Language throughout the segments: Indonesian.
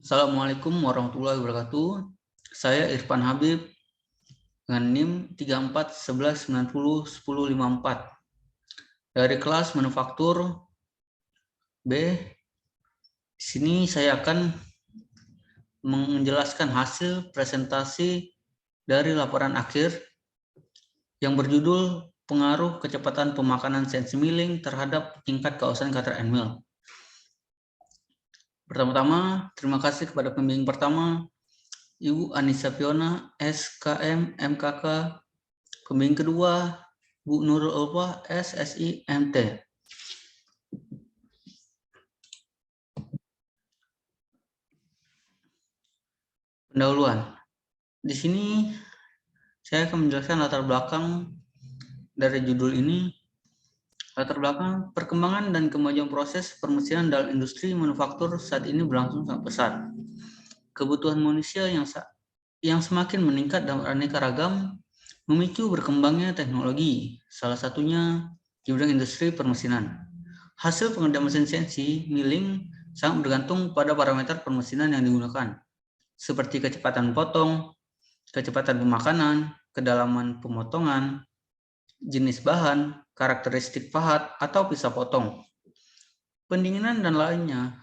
Assalamualaikum warahmatullahi wabarakatuh. Saya Irfan Habib dengan NIM 3411901054 dari kelas manufaktur B. Di sini saya akan menjelaskan hasil presentasi dari laporan akhir yang berjudul pengaruh kecepatan pemakanan sensi milling terhadap tingkat keausan cutter and mill. Pertama-tama, terima kasih kepada pembimbing pertama, Ibu Anissa Fiona, SKM, MKK. Pembimbing kedua, Bu Nurul Ulfa, SSI, MT. Pendahuluan. Di sini saya akan menjelaskan latar belakang dari judul ini. Latar belakang perkembangan dan kemajuan proses permesinan dalam industri manufaktur saat ini berlangsung sangat pesat. Kebutuhan manusia yang semakin meningkat dan beraneka ragam memicu berkembangnya teknologi, salah satunya di bidang industri permesinan. Hasil pengerjaan mesin CNC milling sangat bergantung pada parameter permesinan yang digunakan, seperti kecepatan potong, kecepatan pemakanan, kedalaman pemotongan, jenis bahan, karakteristik pahat atau pisah potong, pendinginan, dan lainnya.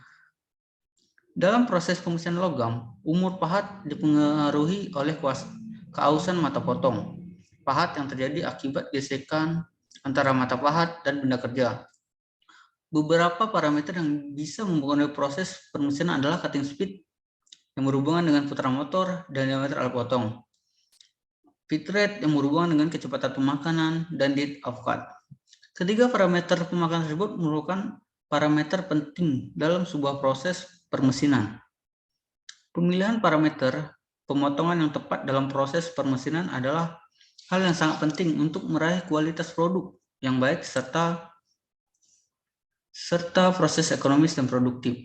Dalam proses pemesinan logam, umur pahat dipengaruhi oleh keausan mata potong, pahat yang terjadi akibat gesekan antara mata pahat dan benda kerja. Beberapa parameter yang bisa mempengaruhi proses permesinan adalah cutting speed yang berhubungan dengan putaran motor dan diameter alat potong, feed rate yang berhubungan dengan kecepatan pemakanan, dan depth of cut. Ketiga parameter pemakanan tersebut merupakan parameter penting dalam sebuah proses permesinan. Pemilihan parameter pemotongan yang tepat dalam proses permesinan adalah hal yang sangat penting untuk meraih kualitas produk yang baik serta proses ekonomis dan produktif.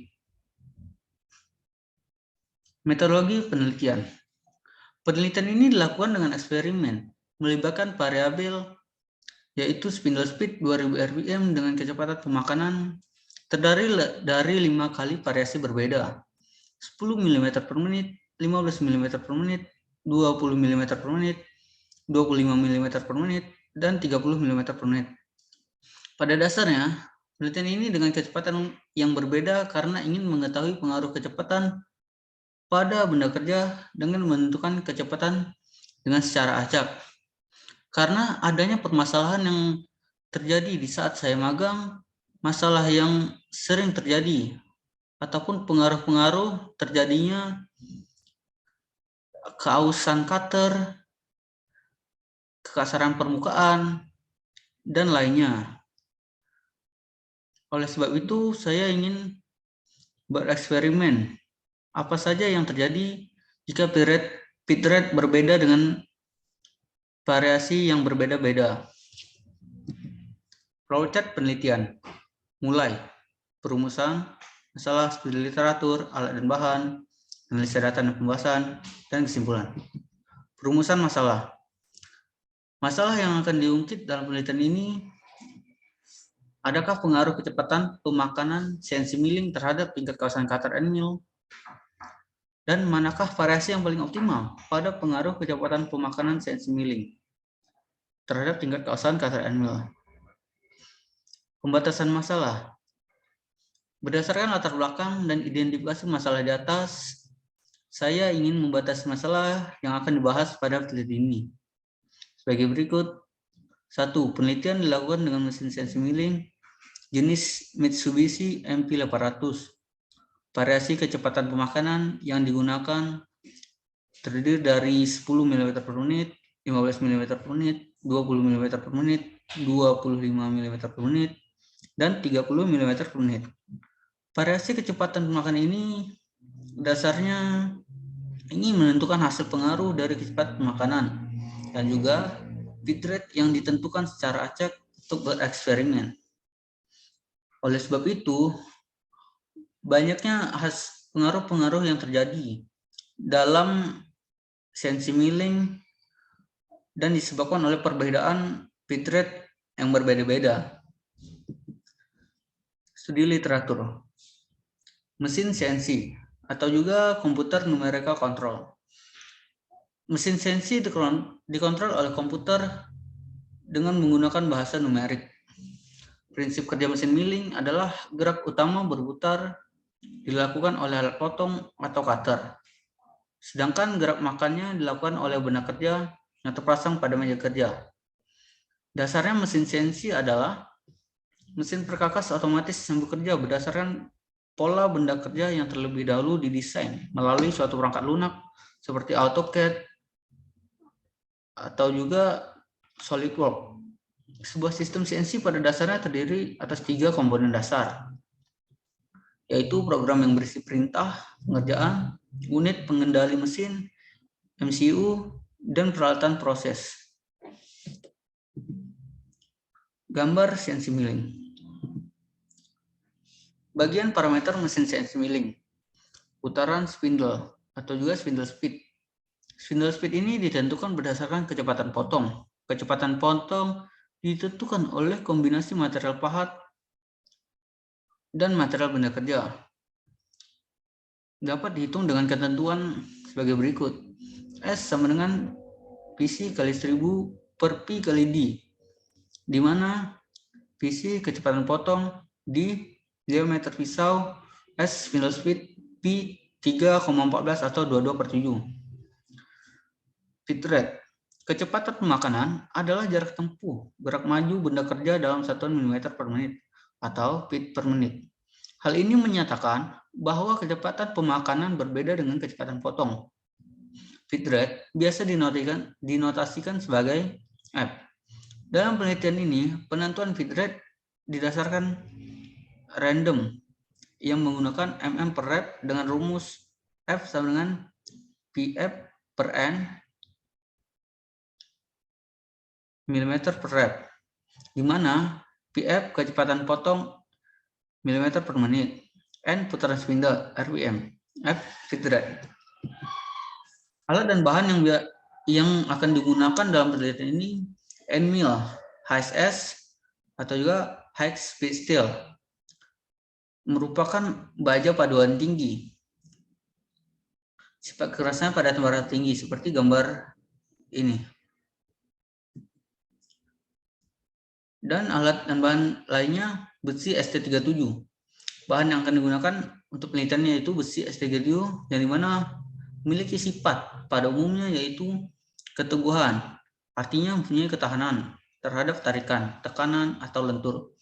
Metodologi penelitian. Penelitian ini dilakukan dengan eksperimen, melibatkan variabel yaitu spindle speed 2000 rpm dengan kecepatan pemakanan terdiri dari 5 kali variasi berbeda, 10 mm per menit, 15 mm per menit, 20 mm per menit, 25 mm per menit, dan 30 mm per menit. Pada dasarnya, penelitian ini dengan kecepatan yang berbeda karena ingin mengetahui pengaruh kecepatan pada benda kerja dengan menentukan kecepatan dengan secara acak. Karena adanya permasalahan yang terjadi di saat saya magang, masalah yang sering terjadi, ataupun pengaruh-pengaruh terjadinya keausan cutter, kekasaran permukaan, dan lainnya. Oleh sebab itu, saya ingin bereksperimen apa saja yang terjadi jika feed rate berbeda dengan variasi yang berbeda-beda. Flowchart penelitian. Mulai perumusan, masalah, studi literatur, alat dan bahan, analisa data dan pembahasan, dan kesimpulan. Perumusan masalah. Masalah yang akan diungkit dalam penelitian ini, adakah pengaruh kecepatan pemakanan CNC milling terhadap tingkat keausan cutter and mill? Dan manakah variasi yang paling optimal pada pengaruh kecepatan pemakanan CNC milling terhadap tingkat keausan cutter and mill? Pembatasan masalah. Berdasarkan latar belakang dan identifikasi masalah di atas, saya ingin membatasi masalah yang akan dibahas pada penelitian ini. Sebagai berikut. 1. Penelitian dilakukan dengan mesin CNC milling jenis Mitsubishi MP800. Variasi kecepatan pemakanan yang digunakan terdiri dari 10 mm per menit, 15 mm per menit, 20 mm per menit, 25 mm per menit, dan 30 mm per menit. Variasi kecepatan pemakanan ini dasarnya ingin menentukan hasil pengaruh dari kecepatan pemakanan dan juga feed rate yang ditentukan secara acak untuk bereksperimen. Oleh sebab itu, banyaknya pengaruh-pengaruh yang terjadi dalam CNC milling dan disebabkan oleh perbedaan feed rate yang berbeda-beda. Studi literatur. Mesin CNC atau juga komputer numerical control. Mesin CNC dikontrol oleh komputer dengan menggunakan bahasa numerik. Prinsip kerja mesin milling adalah gerak utama berputar dilakukan oleh alat potong atau cutter. Sedangkan gerak makannya dilakukan oleh benda kerja yang terpasang pada meja kerja. Dasarnya mesin CNC adalah mesin perkakas otomatis yang bekerja berdasarkan pola benda kerja yang terlebih dahulu didesain melalui suatu perangkat lunak seperti AutoCAD atau juga SolidWorks. Sebuah sistem CNC pada dasarnya terdiri atas 3 komponen dasar, yaitu program yang berisi perintah pengerjaan, unit pengendali mesin, MCU, dan peralatan proses. Gambar CNC milling. Bagian parameter mesin CNC milling. Putaran spindle atau juga spindle speed. Spindle speed ini ditentukan berdasarkan kecepatan potong. Kecepatan potong ditentukan oleh kombinasi material pahat dan material benda kerja. Dapat dihitung dengan ketentuan sebagai berikut. S sama dengan PC kali 1000 per P kali D, di mana PC kecepatan potong, D diameter pisau, S spindle speed, P 3,14 atau 22/7. Feed rate. Kecepatan pemakanan adalah jarak tempuh gerak maju benda kerja dalam satuan milimeter per menit atau feet per menit. Hal ini menyatakan bahwa kecepatan pemakanan berbeda dengan kecepatan potong. Feed rate biasa dinotasikan sebagai F. Dalam penelitian ini, penentuan feed rate didasarkan random yang menggunakan mm per rep dengan rumus F sama dengan PF per N milimeter per rep, di mana PF kecepatan potong milimeter per menit, N putaran spindle RPM, F feed rate. Alat dan bahan yang akan digunakan dalam penelitian ini end mill, HSS atau juga high speed steel, merupakan baja paduan tinggi. Sifat kerasnya pada tembaran tinggi seperti gambar ini. Dan alat dan bahan lainnya besi ST37. Bahan yang akan digunakan untuk penelitiannya yaitu besi ST37 yang dimana memiliki sifat pada umumnya yaitu keteguhan, artinya mempunyai ketahanan terhadap tarikan, tekanan, atau lentur.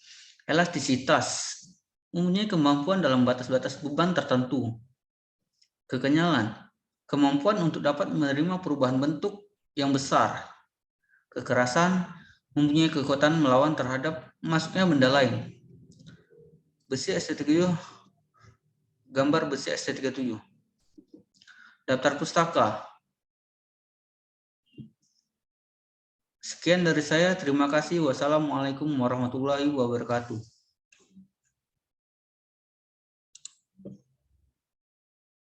Elastisitas, mempunyai kemampuan dalam batas-batas beban tertentu. Kekenyalan, kemampuan untuk dapat menerima perubahan bentuk yang besar. Kekerasan, mempunyai kekuatan melawan terhadap masuknya benda lain. Besi ST37, gambar besi ST37. Daftar pustaka. Sekian dari saya, terima kasih. Wassalamualaikum warahmatullahi wabarakatuh.